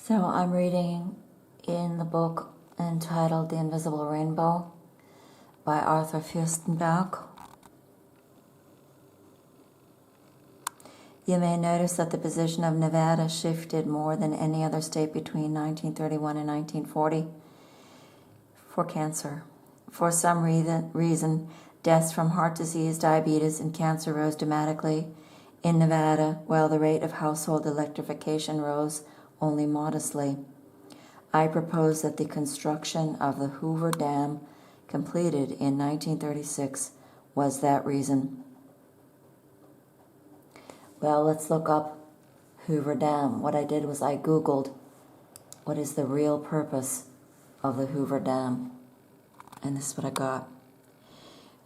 So I'm reading in the book entitled The Invisible Rainbow by Arthur Fürstenberg. You may notice that the position of Nevada shifted more than any other state between 1931 and 1940 for cancer. For some reason, deaths from heart disease, diabetes, and cancer rose dramatically in Nevada, while the rate of household electrification rose only modestly. I propose that the construction of the Hoover Dam, completed in 1936, was that reason. Well, let's look up Hoover Dam. What I did was I Googled what is the real purpose of the Hoover Dam, and this is what I got.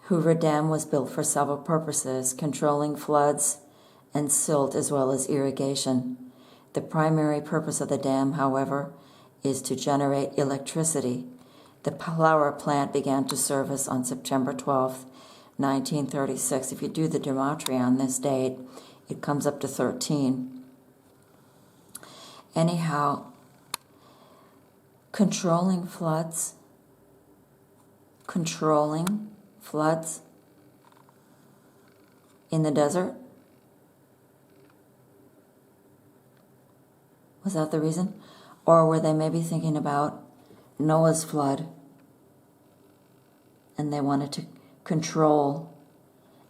Hoover Dam was built for several purposes: controlling floods and silt as well as irrigation. The primary purpose of the dam, however, is to generate electricity. The power plant began to service on September 12th, 1936. If you do the gematria on this date, it comes up to 13. Anyhow, controlling floods in the desert. Was that the reason? Or were they maybe thinking about Noah's flood and they wanted to control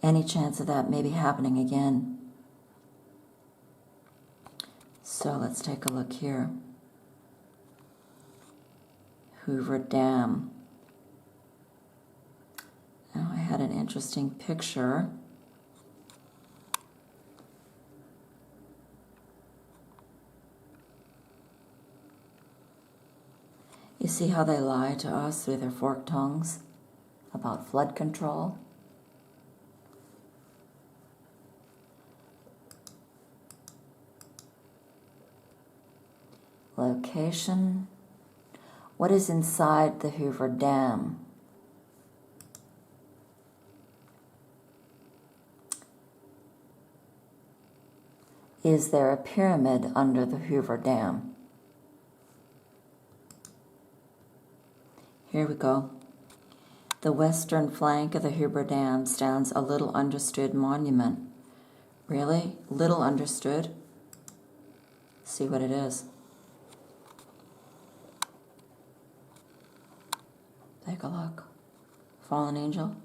any chance of that maybe happening again? So let's take a look here. Hoover Dam. Now I had an interesting picture. You see how they lie to us through their forked tongues about flood control? Location. What is inside the Hoover Dam? Is there a pyramid under the Hoover Dam? Here we go. The western flank of the Hoover Dam stands a little understood monument. Really? Little understood? See what it is. Take a look. Fallen angel.